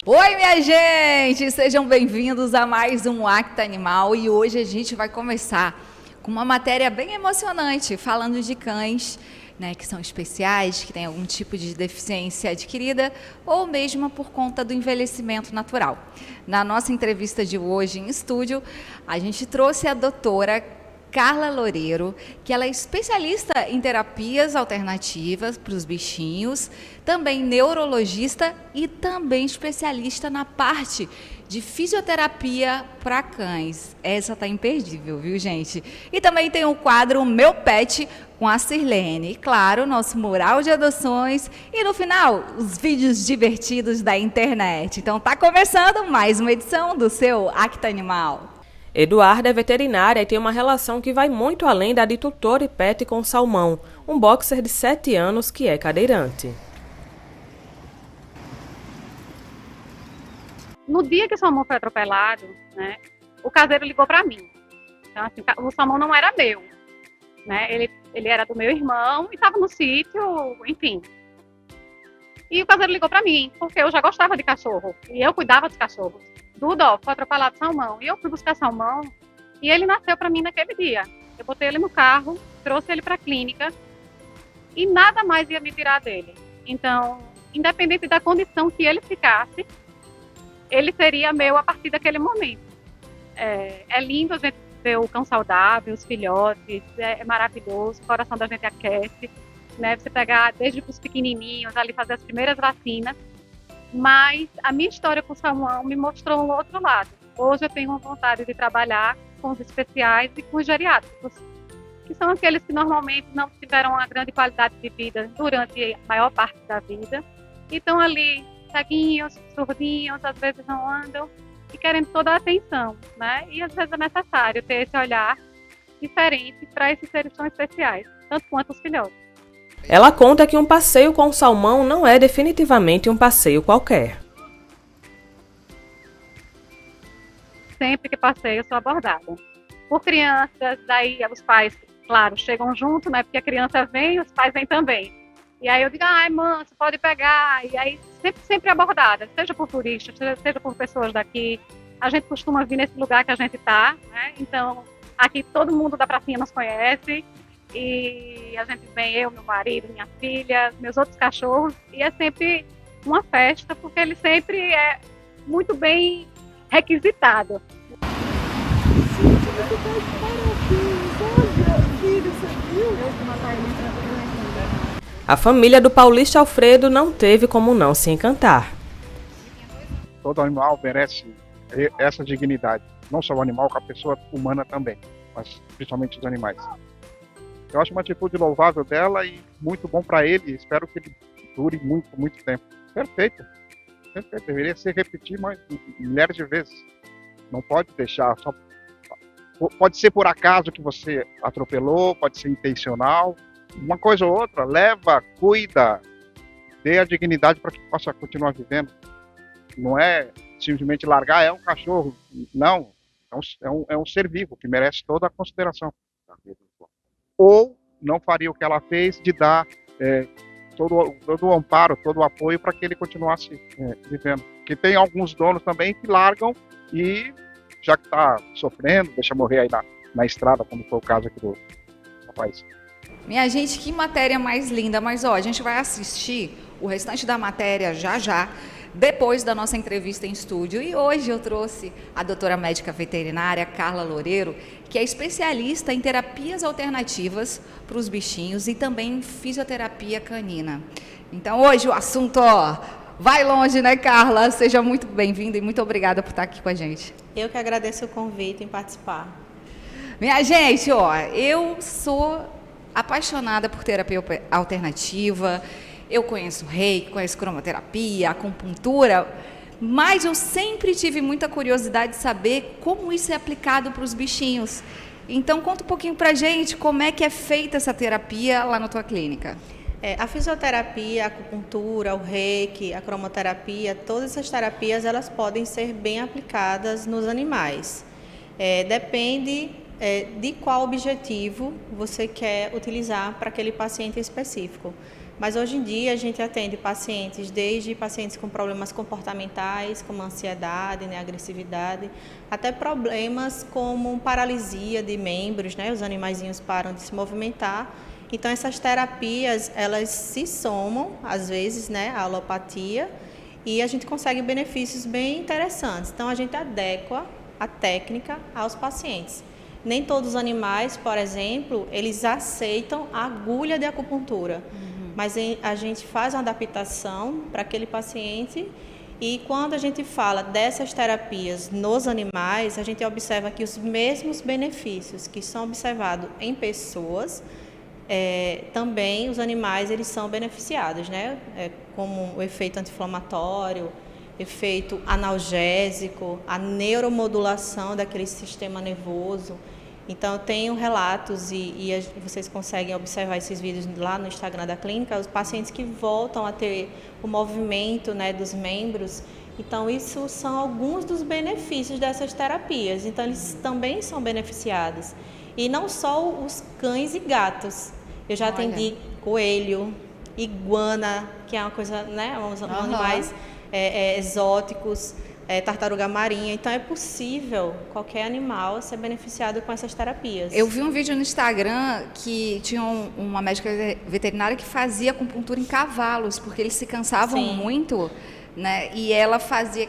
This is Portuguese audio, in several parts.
Oi, minha gente! Sejam bem-vindos a mais um Acta Animal e hoje a gente vai começar com uma matéria bem emocionante, falando de cães, né, que são especiais, que têm algum tipo de deficiência adquirida ou mesmo por conta do envelhecimento natural. Na nossa entrevista de hoje em estúdio, a gente trouxe a doutora Carla Loureiro, que ela é especialista em terapias alternativas para os bichinhos, também neurologista e também especialista na parte de fisioterapia para cães. Essa tá imperdível, viu, gente? E também tem o quadro Meu Pet com a Sirlene. E, claro, nosso mural de adoções e, no final, os vídeos divertidos da internet. Então, tá começando mais uma edição do seu Acta Animal. Eduarda é veterinária e tem uma relação que vai muito além da de tutor e pet com Salmão, um boxer de 7 anos que é cadeirante. No dia que o Salmão foi atropelado, né, o caseiro ligou para mim. Então, assim, o Salmão não era meu, né, ele era do meu irmão e estava no sítio, enfim. E o caseiro ligou para mim, porque eu já gostava de cachorro e eu cuidava dos cachorros. Dudó foi atropelado Salmão e eu fui buscar Salmão e ele nasceu para mim naquele dia. Eu botei ele no carro, trouxe ele para a clínica e nada mais ia me tirar dele. Então, independente da condição que ele ficasse, ele seria meu a partir daquele momento. É lindo a gente ver o cão saudável, os filhotes, é maravilhoso, o coração da gente aquece, né? Você pegar desde os pequenininhos, ali fazer as primeiras vacinas. Mas a minha história com o Salmão me mostrou um outro lado. Hoje eu tenho vontade de trabalhar com os especiais e com os geriátricos, que são aqueles que normalmente não tiveram uma grande qualidade de vida durante a maior parte da vida e estão ali ceguinhos, surdinhos, às vezes não andam e querem toda a atenção, né? E às vezes é necessário ter esse olhar diferente para esses seres tão especiais, tanto quanto os filhotes. Ela conta que um passeio com o Salmão não é definitivamente um passeio qualquer. Sempre que passeio eu sou abordada por crianças, daí os pais, claro, chegam junto, né? Porque a criança vem, os pais vêm também. E aí eu digo, ai, mãe, você pode pegar. E aí sempre abordada, seja por turistas, seja por pessoas daqui. A gente costuma vir nesse lugar que a gente está, né? Então, aqui todo mundo da pracinha nos conhece. E a gente vem, eu, meu marido, minha filha, meus outros cachorros. E é sempre uma festa, porque ele sempre é muito bem requisitado. A família do paulista Alfredo não teve como não se encantar. Todo animal merece essa dignidade, não só o animal, com a pessoa humana também, mas principalmente os animais. Eu acho uma atitude louvável dela e muito bom para ele, espero que ele dure muito, muito tempo. Perfeito, perfeito, deveria se repetir mais milhares de vezes. Não pode deixar, só pode ser por acaso que você atropelou, pode ser intencional, uma coisa ou outra, leva, cuida, dê a dignidade para que possa continuar vivendo. Não é simplesmente largar, é um cachorro, não, é um ser vivo que merece toda a consideração. Ou não faria o que ela fez de dar todo o amparo, todo o apoio para que ele continuasse vivendo. Porque tem alguns donos também que largam e, já que está sofrendo, deixa morrer aí na estrada, como foi o caso aqui do rapaz. Minha gente, que matéria mais linda, mas ó, a gente vai assistir o restante da matéria já, depois da nossa entrevista em estúdio. E hoje eu trouxe a doutora médica veterinária Carla Loureiro, que é especialista em terapias alternativas para os bichinhos e também em fisioterapia canina. Então hoje o assunto, ó, vai longe, né, Carla? Seja muito bem-vinda e muito obrigada por estar aqui com a gente. Eu que agradeço o convite em participar. Minha gente, ó, eu sou apaixonada por terapia alternativa. Eu conheço reiki, conheço cromoterapia, acupuntura, mas eu sempre tive muita curiosidade de saber como isso é aplicado para os bichinhos. Então, conta um pouquinho para a gente como é que é feita essa terapia lá na tua clínica. A fisioterapia, a acupuntura, o reiki, a cromoterapia, todas essas terapias elas podem ser bem aplicadas nos animais. Depende de qual objetivo você quer utilizar para aquele paciente específico. Mas hoje em dia a gente atende pacientes, desde pacientes com problemas comportamentais, como ansiedade, né, agressividade, até problemas como paralisia de membros, né, os animaizinhos param de se movimentar. Então essas terapias, elas se somam, às vezes, né, à alopatia, e a gente consegue benefícios bem interessantes. Então a gente adequa a técnica aos pacientes. Nem todos os animais, por exemplo, eles aceitam a agulha de acupuntura. Mas a gente faz uma adaptação para aquele paciente e quando a gente fala dessas terapias nos animais, a gente observa que os mesmos benefícios que são observados em pessoas, também os animais eles são beneficiados, né? Como o efeito anti-inflamatório, efeito analgésico, a neuromodulação daquele sistema nervoso. Então, eu tenho relatos e vocês conseguem observar esses vídeos lá no Instagram da clínica, os pacientes que voltam a ter o movimento, né, dos membros. Então, isso são alguns dos benefícios dessas terapias. Então, eles também são beneficiados. E não só os cães e gatos. Eu já atendi coelho, iguana, que é uma coisa, né, uns animais exóticos, tartaruga marinha. Então é possível qualquer animal ser beneficiado com essas terapias. Eu vi um vídeo no Instagram que tinha uma médica veterinária que fazia acupuntura em cavalos, porque eles se cansavam muito, né? E ela fazia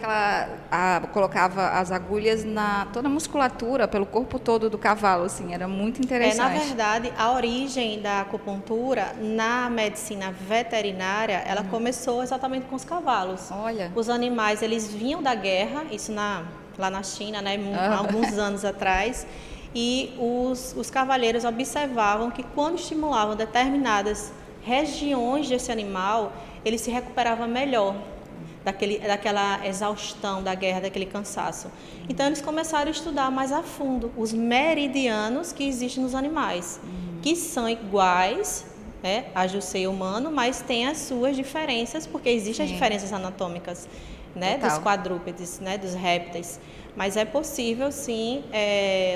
colocava as agulhas na toda a musculatura, pelo corpo todo do cavalo, assim, era muito interessante. Na verdade, a origem da acupuntura na medicina veterinária, ela começou exatamente com os cavalos. Olha. Os animais, eles vinham da guerra, isso lá na China, né, há alguns anos atrás, e os cavaleiros observavam que quando estimulavam determinadas regiões desse animal, ele se recuperava melhor daquela exaustão da guerra, daquele cansaço. Então eles começaram a estudar mais a fundo os meridianos que existem nos animais, que são iguais, né, do ser humano, mas têm as suas diferenças, porque existem as diferenças anatômicas, né, dos quadrúpedes, né, dos répteis. Mas é possível, sim,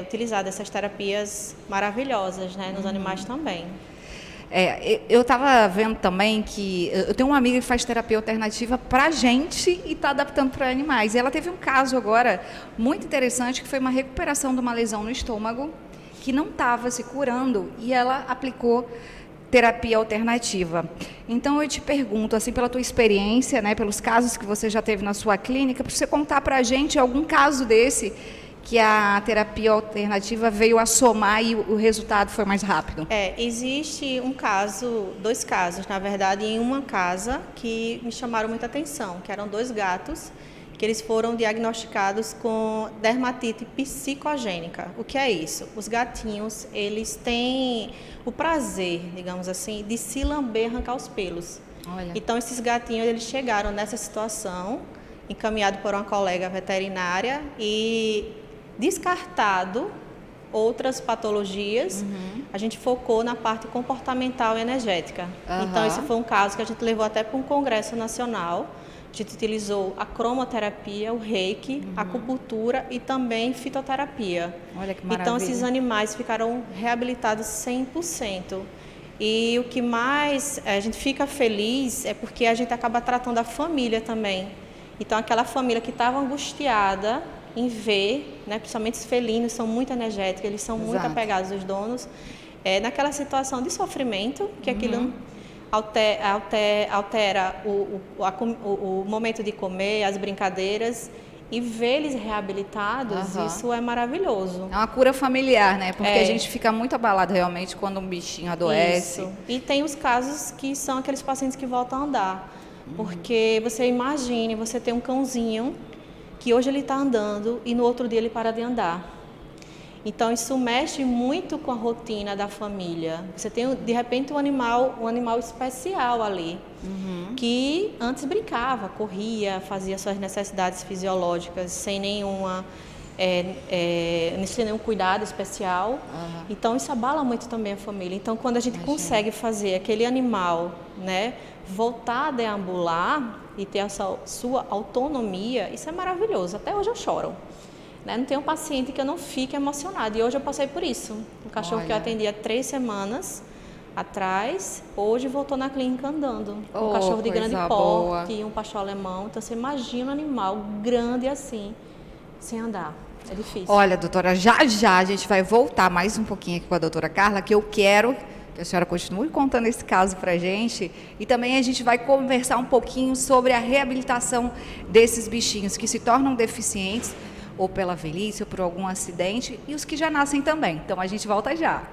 utilizar dessas terapias maravilhosas, né, nos animais também. Eu estava vendo também que eu tenho uma amiga que faz terapia alternativa para gente e está adaptando para animais. E ela teve um caso agora muito interessante, que foi uma recuperação de uma lesão no estômago que não estava se curando e ela aplicou terapia alternativa. Então eu te pergunto, assim, pela tua experiência, né, pelos casos que você já teve na sua clínica, para você contar para a gente algum caso desse que a terapia alternativa veio a somar e o resultado foi mais rápido? Existe dois casos, na verdade, em uma casa que me chamaram muita atenção, que eram 2 gatos, que eles foram diagnosticados com dermatite psicogênica. O que é isso? Os gatinhos, eles têm o prazer, digamos assim, de se lamber, arrancar os pelos. Olha. Então, esses gatinhos, eles chegaram nessa situação, encaminhado por uma colega veterinária e descartado outras patologias, a gente focou na parte comportamental e energética. Então, esse foi um caso que a gente levou até para um congresso nacional. A gente utilizou a cromoterapia, o reiki, a acupuntura e também fitoterapia. Olha que maravilha. Então, esses animais ficaram reabilitados 100%. E o que mais a gente fica feliz é porque a gente acaba tratando a família também. Então, aquela família que estava angustiada em ver, né, principalmente os felinos são muito energéticos, eles são muito apegados aos donos, naquela situação de sofrimento, que aquilo altera o momento de comer, as brincadeiras, e ver eles reabilitados, isso é maravilhoso. É uma cura familiar, né? Porque a gente fica muito abalado realmente quando um bichinho adoece. Isso. E tem os casos que são aqueles pacientes que voltam a andar. Porque você imagine, você tem um cãozinho que hoje ele está andando e no outro dia ele para de andar. Então, isso mexe muito com a rotina da família. Você tem, de repente, um animal especial ali, que antes brincava, corria, fazia suas necessidades fisiológicas sem nenhum cuidado especial. Então, isso abala muito também a família. Então, quando a gente consegue fazer aquele animal, né, voltar a deambular e ter a sua autonomia, isso é maravilhoso. Até hoje eu choro. né? Não tem um paciente que eu não fique emocionada. E hoje eu passei por isso. Um cachorro que eu Olha. atendi há 3 semanas atrás, hoje voltou na clínica andando. Um cachorro de grande coisa porte, boa. um pastor alemão. Então você imagina um animal grande assim, sem andar. É difícil. Olha, doutora, já já a gente vai voltar mais um pouquinho aqui com a doutora Carla, que eu quero que a senhora continue contando esse caso pra gente. E também a gente vai conversar um pouquinho sobre a reabilitação desses bichinhos que se tornam deficientes, ou pela velhice, ou por algum acidente, e os que já nascem também. Então a gente volta já.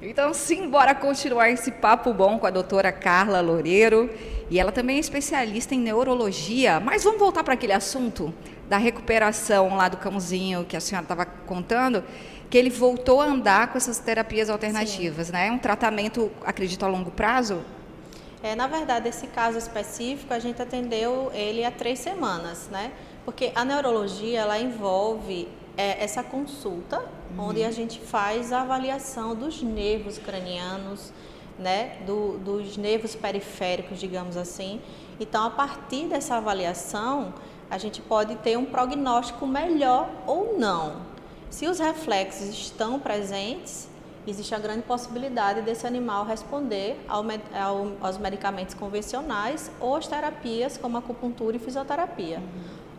Então, sim, bora continuar esse papo bom com a doutora Carla Loureiro. E ela também é especialista em neurologia. Mas vamos voltar para aquele assunto da recuperação lá do cãozinho que a senhora estava contando, que ele voltou a andar com essas terapias alternativas, né? Um tratamento, acredito, a longo prazo? Na verdade, esse caso específico, a gente atendeu ele há 3 semanas, né? Porque a neurologia, ela envolve essa consulta, onde a gente faz a avaliação dos nervos cranianos, né? Dos nervos periféricos, digamos assim. Então, a partir dessa avaliação, a gente pode ter um prognóstico melhor ou não. Se os reflexos estão presentes, existe a grande possibilidade desse animal responder aos medicamentos convencionais ou às terapias como acupuntura e fisioterapia.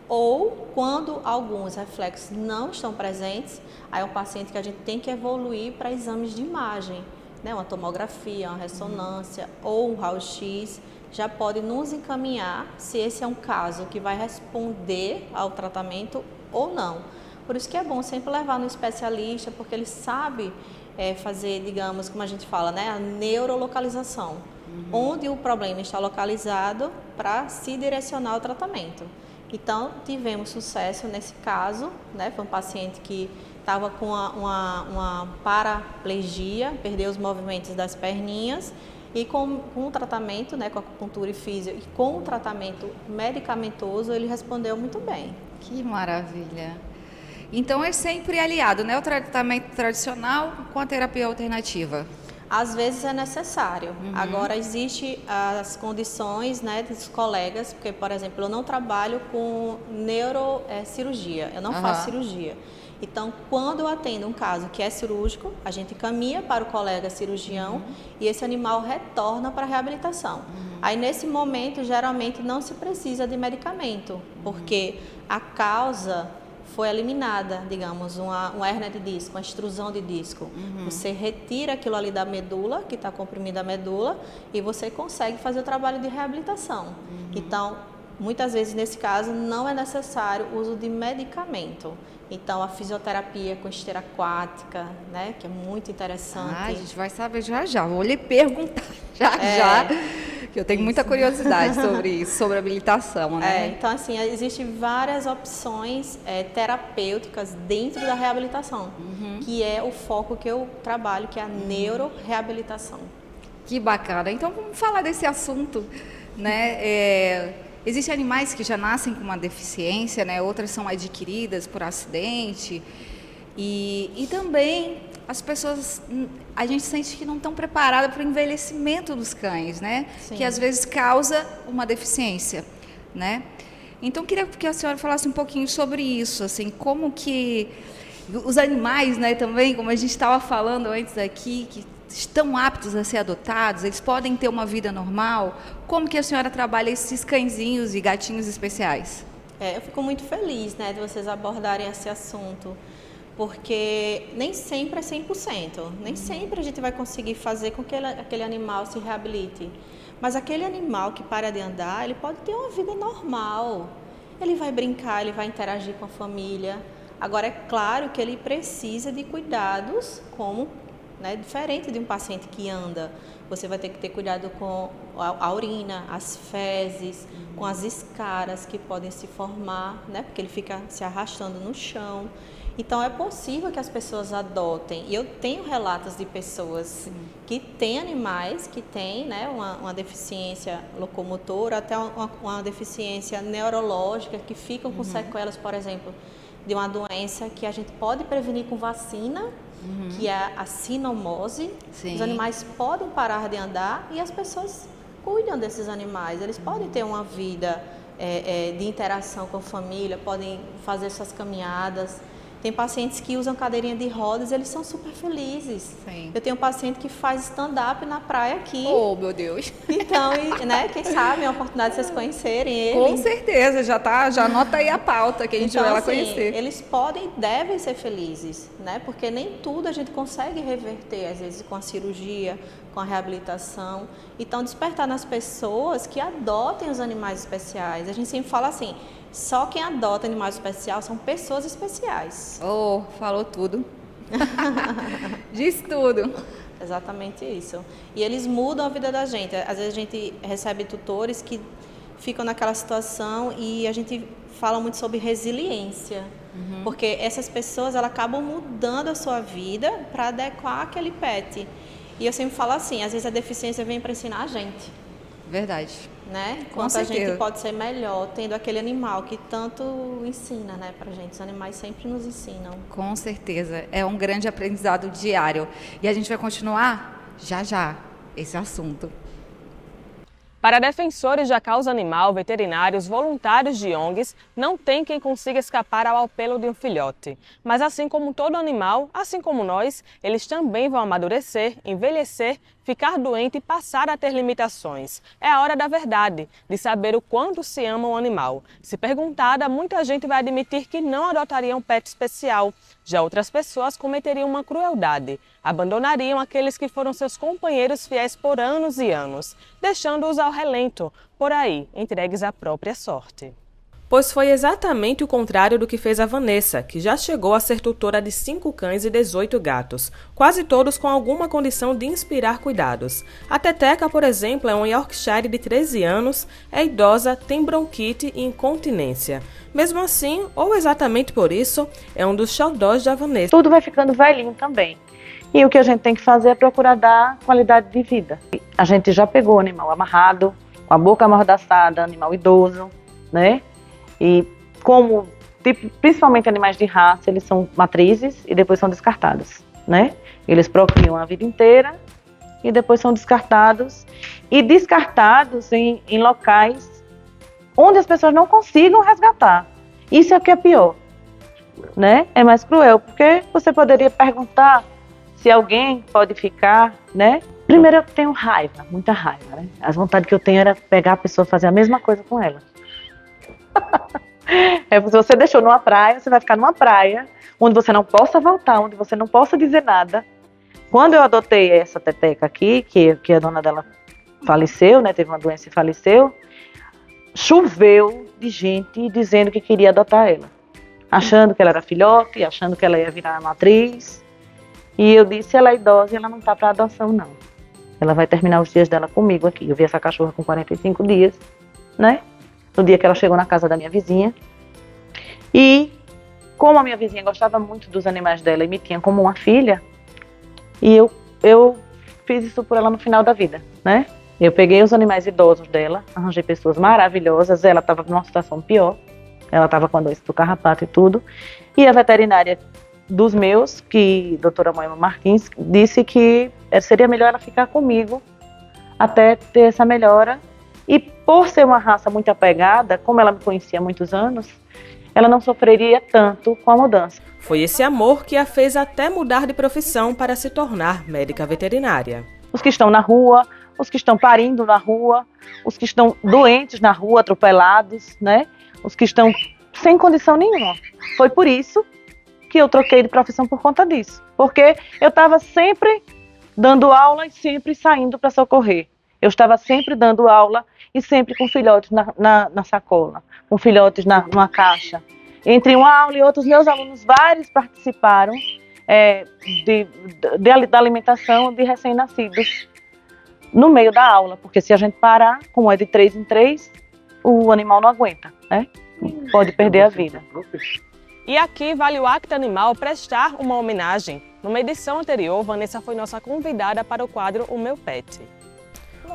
Ou, quando alguns reflexos não estão presentes, aí é um paciente que a gente tem que evoluir para exames de imagem, né? Uma tomografia, uma ressonância ou um raio-x, já pode nos encaminhar se esse é um caso que vai responder ao tratamento ou não. Por isso que é bom sempre levar no especialista, porque ele sabe fazer, digamos, como a gente fala, né, a neurolocalização, onde o problema está localizado para se direcionar ao tratamento. Então, tivemos sucesso nesse caso, né, foi um paciente que estava com uma paraplegia, perdeu os movimentos das perninhas, e com o tratamento, né, com a acupuntura e físio, e com o tratamento medicamentoso, ele respondeu muito bem. Que maravilha! Então é sempre aliado, né? O tratamento tradicional com a terapia alternativa. Às vezes é necessário. Agora, existem as condições, né, dos colegas, porque, por exemplo, eu não trabalho com neurocirurgia, eu não faço cirurgia. Então, quando eu atendo um caso que é cirúrgico, a gente encaminha para o colega cirurgião e esse animal retorna para a reabilitação. Aí, nesse momento, geralmente não se precisa de medicamento, porque a causa foi eliminada, digamos, uma hérnia de disco, uma extrusão de disco. Você retira aquilo ali da medula, que está comprimida a medula, e você consegue fazer o trabalho de reabilitação. Então, muitas vezes, nesse caso, não é necessário o uso de medicamento. Então, a fisioterapia com esteira aquática, né, que é muito interessante. A gente vai saber já já. Vou lhe perguntar já, que eu tenho muita curiosidade sobre isso, sobre habilitação, né? Então, assim, existem várias opções terapêuticas dentro da reabilitação, que é o foco que eu trabalho, que é a neuroreabilitação. Que bacana. Então, vamos falar desse assunto, né? Existem animais que já nascem com uma deficiência, né? Outras são adquiridas por acidente. E também as pessoas, a gente sente que não estão preparadas para o envelhecimento dos cães, né? Sim. Que às vezes causa uma deficiência, né? Então, queria que a senhora falasse um pouquinho sobre isso, assim, como que os animais, né, também, como a gente estava falando antes aqui, que estão aptos a ser adotados, eles podem ter uma vida normal. Como que a senhora trabalha esses cãezinhos e gatinhos especiais? Eu fico muito feliz, né, de vocês abordarem esse assunto, porque nem sempre é 100%, nem sempre a gente vai conseguir fazer com que aquele animal se reabilite. Mas aquele animal que para de andar, ele pode ter uma vida normal. Ele vai brincar, ele vai interagir com a família. Agora, é claro que ele precisa de cuidados como, né, diferente de um paciente que anda. Você vai ter que ter cuidado com a urina, as fezes, com as escaras que podem se formar, né, porque ele fica se arrastando no chão. Então, é possível que as pessoas adotem. E eu tenho relatos de pessoas que têm animais, que têm, né, uma deficiência locomotora, até uma deficiência neurológica, que ficam com sequelas, por exemplo, de uma doença que a gente pode prevenir com vacina, que é a sinomose. Sim. Os animais podem parar de andar e as pessoas cuidam desses animais. Eles podem ter uma vida de interação com a família, podem fazer suas caminhadas. Tem pacientes que usam cadeirinha de rodas, eles são super felizes. Sim. Eu tenho um paciente que faz stand-up na praia aqui. Oh, meu Deus. Então, né, quem sabe é uma oportunidade de vocês conhecerem ele. Com certeza, já anota aí a pauta que a gente vai lá conhecer. Eles podem e devem ser felizes, né? Porque nem tudo a gente consegue reverter, às vezes com a cirurgia, com a reabilitação. Então, despertar nas pessoas que adotem os animais especiais. A gente sempre fala assim, só quem adota animal especial são pessoas especiais. Oh, falou tudo. Diz tudo. Exatamente isso. E eles mudam a vida da gente. Às vezes a gente recebe tutores que ficam naquela situação e a gente fala muito sobre resiliência. Porque essas pessoas elas acabam mudando a sua vida para adequar aquele pet. E eu sempre falo assim, às vezes a deficiência vem para ensinar a gente. Verdade. Né? Com Quanto a certeza. gente pode ser melhor tendo aquele animal que tanto ensina, né, pra gente. Os animais sempre nos ensinam. Com certeza. É um grande aprendizado diário. E a gente vai continuar já esse assunto. Para defensores da causa animal, veterinários, voluntários de ONGs, não tem quem consiga escapar ao apelo de um filhote. Mas assim como todo animal, assim como nós, eles também vão amadurecer, envelhecer, ficar doente e passar a ter limitações. É a hora da verdade, de saber o quanto se ama um animal. Se perguntada, muita gente vai admitir que não adotaria um pet especial. Já outras pessoas cometeriam uma crueldade. Abandonariam aqueles que foram seus companheiros fiéis por anos e anos, deixando-os ao relento, por aí, entregues à própria sorte. Pois foi exatamente o contrário do que fez a Vanessa, que já chegou a ser tutora de 5 cães e 18 gatos, quase todos com alguma condição de inspirar cuidados. A Teteca, por exemplo, é um Yorkshire de 13 anos, é idosa, tem bronquite e incontinência. Mesmo assim, ou exatamente por isso, é um dos xodós da Vanessa. Tudo vai ficando velhinho também. E o que a gente tem que fazer é procurar dar qualidade de vida. A gente já pegou o animal amarrado, com a boca amordaçada, animal idoso, né? E como, principalmente animais de raça, eles são matrizes e depois são descartados, né? Eles procriam a vida inteira e depois são descartados. E descartados em locais onde as pessoas não consigam resgatar. Isso é o que é pior, né? É mais cruel, porque você poderia perguntar se alguém pode ficar, né? Primeiro eu tenho raiva, muita raiva, né? A vontade que eu tenho era pegar a pessoa e fazer a mesma coisa com ela. Se você deixou numa praia, você vai ficar numa praia onde você não possa voltar, onde você não possa dizer nada. Quando eu adotei essa Teteca aqui, que a dona dela faleceu, né? Teve uma doença e faleceu, choveu de gente dizendo que queria adotar ela, achando que ela era filhote, achando que ela ia virar matriz. E eu disse, ela é idosa e ela não está para adoção, não. Ela vai terminar os dias dela comigo aqui. Eu vi essa cachorra com 45 dias, né? No dia que ela chegou na casa da minha vizinha. E como a minha vizinha gostava muito dos animais dela e me tinha como uma filha, e eu fiz isso por ela no final da vida, né? Eu peguei os animais idosos dela, arranjei pessoas maravilhosas, ela estava numa situação pior, ela estava com a doença do carrapato e tudo, e a veterinária dos meus, que a doutora Moema Martins, disse que seria melhor ela ficar comigo até ter essa melhora. E por ser uma raça muito apegada, como ela me conhecia há muitos anos, ela não sofreria tanto com a mudança. Foi esse amor que a fez até mudar de profissão para se tornar médica veterinária. Os que estão na rua, os que estão parindo na rua, os que estão doentes na rua, atropelados, né? Os que estão sem condição nenhuma. Foi por isso que eu troquei de profissão por conta disso. Porque eu estava sempre dando aula e sempre saindo para socorrer. Eu estava sempre dando aula e sempre com filhotes na sacola, com filhotes numa caixa. Entre uma aula e outra, os meus alunos, vários participaram da alimentação de recém-nascidos no meio da aula, porque se a gente parar, como é de 3 em 3, o animal não aguenta, né? Pode perder a vida. E aqui vale o Acta Animal prestar uma homenagem. Numa edição anterior, Vanessa foi nossa convidada para o quadro O Meu Pet,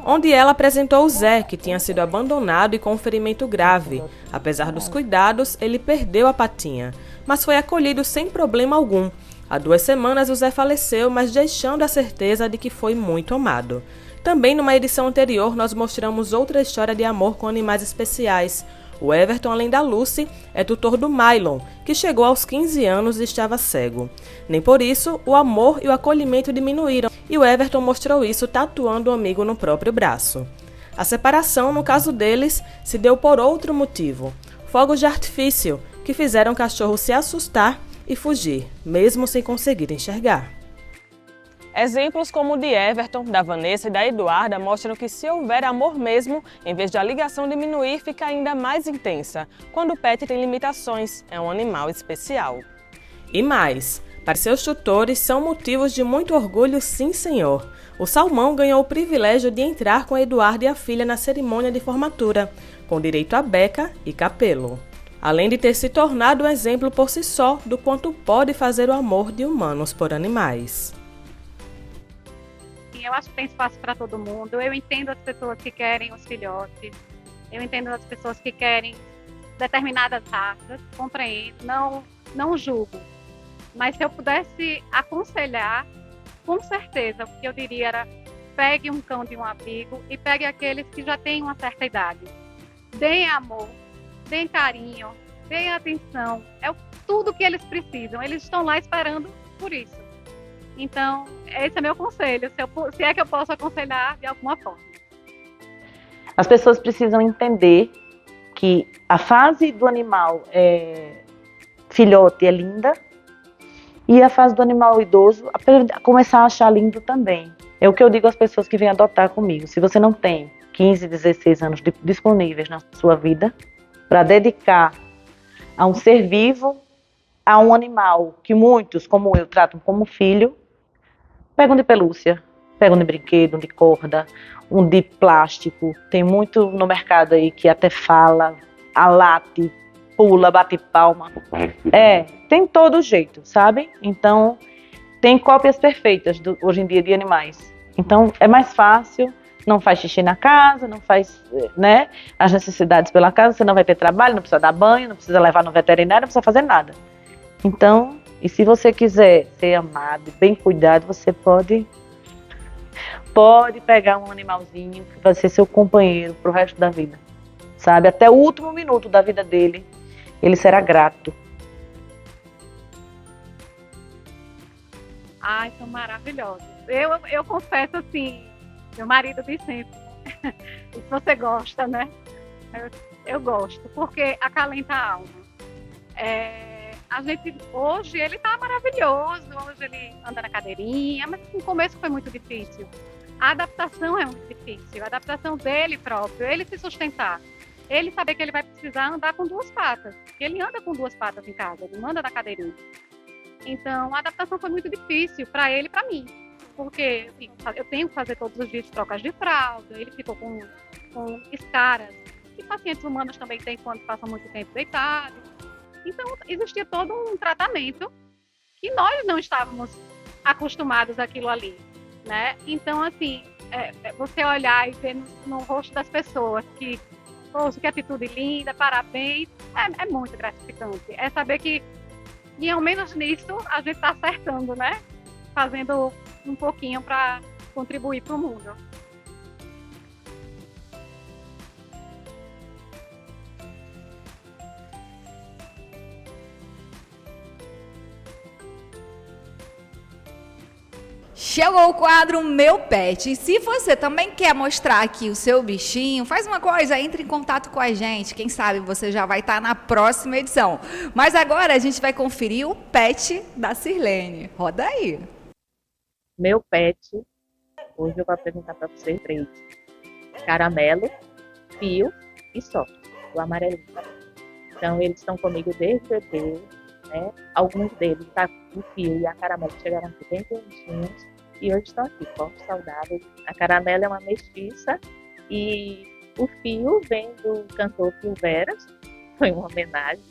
onde ela apresentou o Zé, que tinha sido abandonado e com um ferimento grave. Apesar dos cuidados, ele perdeu a patinha, mas foi acolhido sem problema algum. Há 2 semanas o Zé faleceu, mas deixando a certeza de que foi muito amado. Também numa edição anterior nós mostramos outra história de amor com animais especiais. O Everton, além da Lucy, é tutor do Mylon, que chegou aos 15 anos e estava cego. Nem por isso, o amor e o acolhimento diminuíram, e o Everton mostrou isso tatuando o amigo no próprio braço. A separação, no caso deles, se deu por outro motivo: fogos de artifício, que fizeram o cachorro se assustar e fugir, mesmo sem conseguir enxergar. Exemplos como o de Everton, da Vanessa e da Eduarda mostram que se houver amor mesmo, em vez de a ligação diminuir, fica ainda mais intensa, quando o pet tem limitações, é um animal especial. E mais, para seus tutores são motivos de muito orgulho, sim senhor. O Salmão ganhou o privilégio de entrar com a Eduarda e a filha na cerimônia de formatura, com direito a beca e capelo. Além de ter se tornado um exemplo por si só do quanto pode fazer o amor de humanos por animais. Eu acho que tem espaço para todo mundo. Eu entendo as pessoas que querem os filhotes. Eu entendo as pessoas que querem determinadas raças. Compreendo, não julgo. Mas se eu pudesse aconselhar, com certeza, o que eu diria era: pegue um cão de um abrigo e pegue aqueles que já têm uma certa idade. Deem amor, deem carinho, deem atenção. É tudo que eles precisam. Eles estão lá esperando por isso. Então, esse é meu conselho, se é que eu posso aconselhar de alguma forma. As pessoas precisam entender que a fase do animal filhote é linda e a fase do animal idoso começar a achar lindo também. É o que eu digo às pessoas que vêm adotar comigo. Se você não tem 15, 16 anos disponíveis na sua vida para dedicar a um ser vivo, a um animal que muitos, como eu, tratam como filho, pega um de pelúcia, pega um de brinquedo, um de corda, um de plástico. Tem muito no mercado aí que até fala, alate, pula, bate palma. Tem todo jeito, sabe? Então, tem cópias perfeitas hoje em dia de animais. Então, é mais fácil, não faz xixi na casa, não faz, as necessidades pela casa, você não vai ter trabalho, não precisa dar banho, não precisa levar no veterinário, não precisa fazer nada. Então, e se você quiser ser amado, bem cuidado, você pode pegar um animalzinho que vai ser seu companheiro pro resto da vida, sabe? Até o último minuto da vida dele, ele será grato. Ai, são maravilhosos. Eu confesso assim, meu marido diz sempre, se você gosta, né? Eu gosto, porque acalenta a alma. A gente, hoje ele tá maravilhoso, hoje ele anda na cadeirinha, mas no começo foi muito difícil. A adaptação é muito difícil, a adaptação dele próprio, ele se sustentar. Ele saber que ele vai precisar andar com 2 patas, porque ele anda com 2 patas em casa, ele não anda na cadeirinha. Então, a adaptação foi muito difícil para ele e para mim, porque assim, eu tenho que fazer todos os dias trocas de fralda, ele ficou com escaras, que pacientes humanos também têm quando passam muito tempo deitados. Então, existia todo um tratamento que nós não estávamos acostumados àquilo ali, né? Então, assim, você olhar e ver no rosto das pessoas que, poxa, que atitude linda, parabéns, é muito gratificante. É saber que, e ao menos nisso, a gente está acertando, né? Fazendo um pouquinho para contribuir para o mundo. Chegou o quadro Meu Pet. E se você também quer mostrar aqui o seu bichinho, faz uma coisa, entre em contato com a gente. Quem sabe você já vai estar na próxima edição. Mas agora a gente vai conferir o pet da Sirlene. Roda aí. Meu pet, hoje eu vou apresentar para vocês 3. Caramelo, Fio e Só, o amarelinho. Então eles estão comigo desde bebê, né? Alguns deles, tá, o Fio e a Caramelo chegaram aqui bem bonitinhos e hoje estão aqui, fortes, saudáveis. A Caramelo é uma mestiça e o Fio vem do cantor Fio Veras, foi uma homenagem.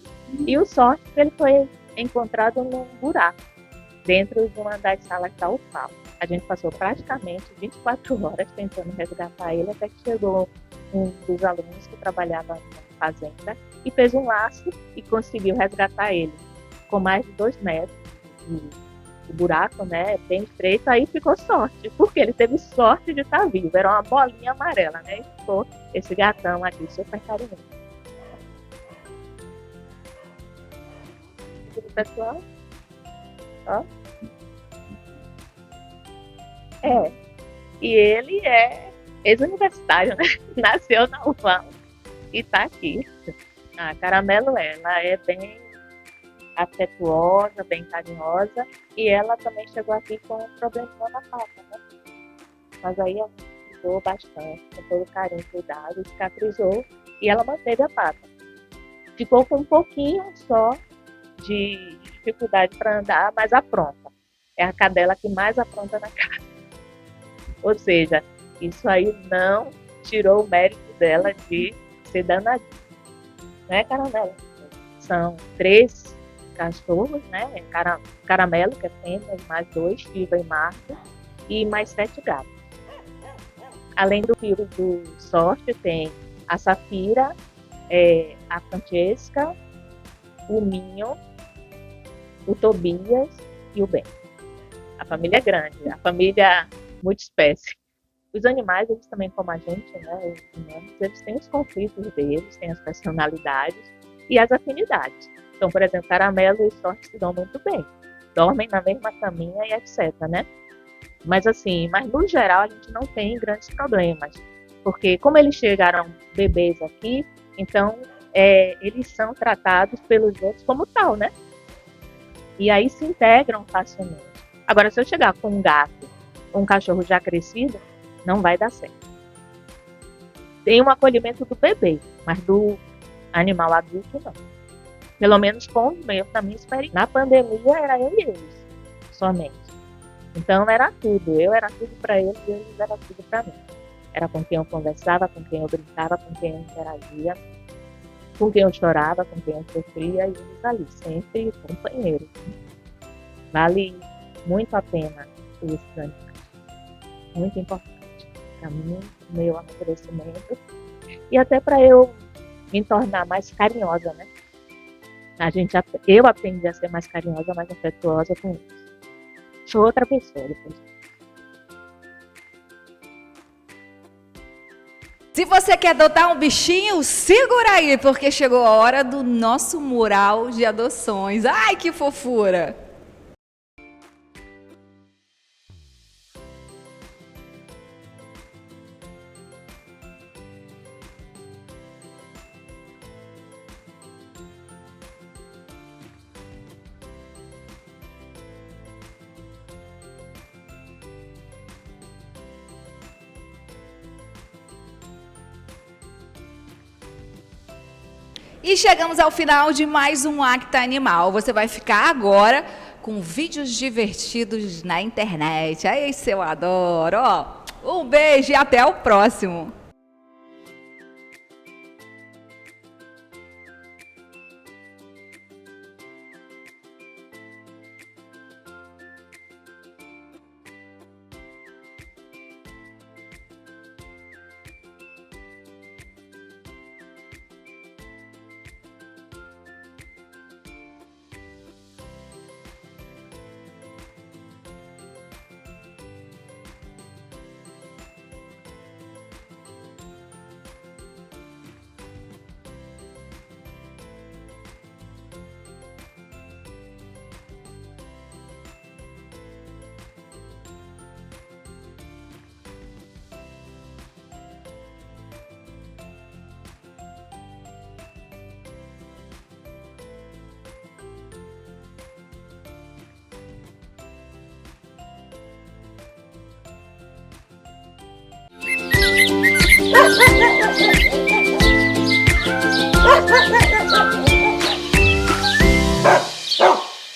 E o Sorte, ele foi encontrado num buraco, dentro de uma das salas da UFAL. A gente passou praticamente 24 horas tentando resgatar ele, até que chegou um dos alunos que trabalhava na fazenda e fez um laço e conseguiu resgatar ele, com mais de 2 metros o buraco, né, bem estreito, aí ficou sorte, porque ele teve sorte de estar vivo, era uma bolinha amarela, né, e ficou esse gatão aqui, super carinhoso. Pessoal, ó. E ele é ex-universitário, né, nasceu na UFAM e tá aqui. A Caramelo, ela é bem afetuosa, bem carinhosa, e ela também chegou aqui com um probleminha na pata, né? Mas aí ela cuidou bastante, com todo carinho, cuidado, cicatrizou, e ela manteve a pata. Ficou com um pouquinho só de dificuldade para andar, mas apronta. É a cadela que mais apronta na casa. Ou seja, isso aí não tirou o mérito dela de ser danadinha. Né, Caramelo? São 3 cachorros, né? Caramelo, que é fêmea, mais 2, Fiva e Marco, e mais 7 gatos. Além do filho do Sorte, tem a Safira, a Francesca, o Minho, o Tobias e o Ben. A família é grande, a família multiespécie. Os animais, eles também, como a gente, né, os humanos, eles têm os conflitos deles, têm as personalidades e as afinidades. Então, por exemplo, Caramelo e Sorte se dão muito bem. Dormem na mesma caminha e etc, né? Mas no geral, a gente não tem grandes problemas. Porque como eles chegaram bebês aqui, então eles são tratados pelos outros como tal, né? E aí se integram facilmente. Agora, se eu chegar com um gato ou um cachorro já crescido, não vai dar certo. Tem um acolhimento do bebê, mas do animal adulto não. Pelo menos com os meus, na minha experiência. Na pandemia era eu e eles, somente. Então era tudo. Eu era tudo para eles e eles eram tudo para mim. Era com quem eu conversava, com quem eu brincava, com quem eu interagia, com quem eu chorava, com quem eu sofria, e eles ali, sempre companheiros. Vale muito a pena esses animais. Muito importante para mim, meu amadurecimento, e até para eu me tornar mais carinhosa, né? Eu aprendi a ser mais carinhosa, mais afetuosa com eles. Sou outra pessoa depois. Se você quer adotar um bichinho, segura aí, porque chegou a hora do nosso mural de adoções. Ai, que fofura! E chegamos ao final de mais um Acta Animal. Você vai ficar agora com vídeos divertidos na internet. É isso, eu adoro. Ó, um beijo e até o próximo. Ha ha ha ha!